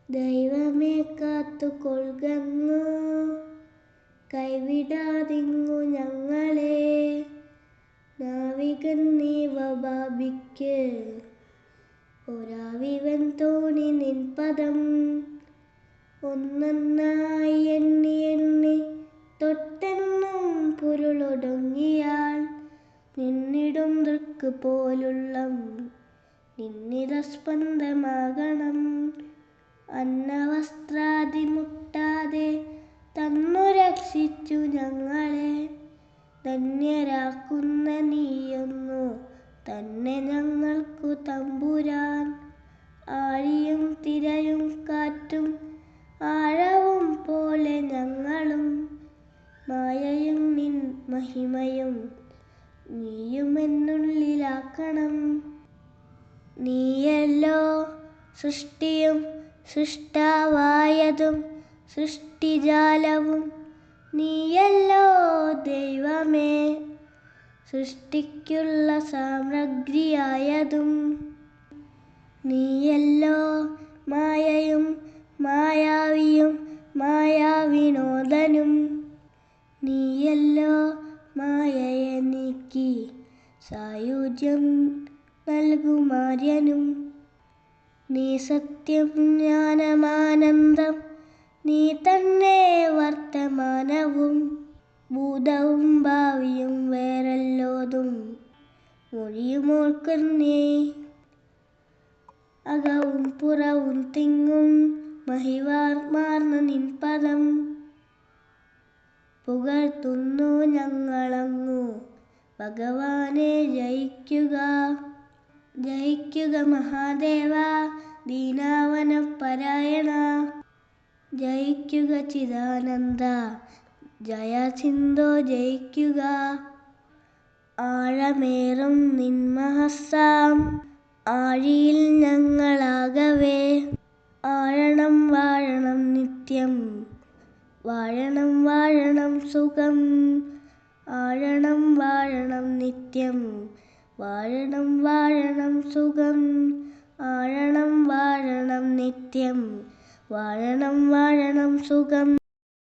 ദൈവമേ കാത്തുകൊള്ളുകങ്ങ്, കൈവിടാതിങ്ങു ഞങ്ങളെ. നാവികൻ നീവഭാപിക്ക്, ഒരാവിവൻ തോണി നിൻ പദം. ഒന്നൊന്നായി എണ്ണി എണ്ണി തൊട്ടെന്നും പൊരുളൊടുങ്ങിയാൽ, നിന്നിടും ദൃക്ക് പോലുള്ളം നിന്നിതസ്പന്ദമാകണം. അന്നവസ്ത്രാദി മുട്ടാതെ തന്നു രക്ഷിച്ചു ഞങ്ങളെ, ധന്യരാക്കുന്ന നീയൊന്നു തന്നെ ഞങ്ങൾക്കു തമ്പുരാൻ. ആഴിയും തിരയും കാറ്റും ആഴവും പോലെ ഞങ്ങളും, മായയും നിൻ മഹിമയും നീയുമെന്നുള്ളിലാക്കണം. നീയല്ലോ സൃഷ്ടിയും സൃഷ്ടാവായതും സൃഷ്ടിജാലവും, നീയല്ലോ ദൈവമേ സൃഷ്ടിക്കുള്ള സാമഗ്രിയായതും. നീയല്ലോ മായയും മായാവിയും മായാവിനോദനും, നീയല്ലോ മായയെ നീക്കി സായുജ്യം നൽകുമാര്യനും. നീ സത്യം ജ്ഞാനമാനന്ദം, നീ തന്നെ വർത്തമാനവും ഭൂതവും ഭാവിയും വേറെല്ലോതും മൊഴിയുമോർക്കുന്നേ. അകവും പുറവും തിങ്ങും മഹിമാർന്ന നിൻ പദം പുകഴ്ത്തുന്നു ഞങ്ങളങ്ങു. ഭഗവാനെ ജയിക്കുക, ജയിക്കുക മഹാദേവ ദീനാവനപരായണ. ജയിക്കുക ചിദാനന്ദ ജയസിന്ധോ ജയിക്കുക. ആഴമേറും നിൻ മഹസ്സാം ആഴിയിൽ ഞങ്ങളാകവേ, ആഴണം വാഴണം നിത്യം, വാഴണം വാഴണം സുഖം. ആഴണം വാഴണം നിത്യം, വാഴണം വാഴണം സുഖം. ആഴണം വാഴണം നിത്യം, വാഴണം വാഴണം സുഖം.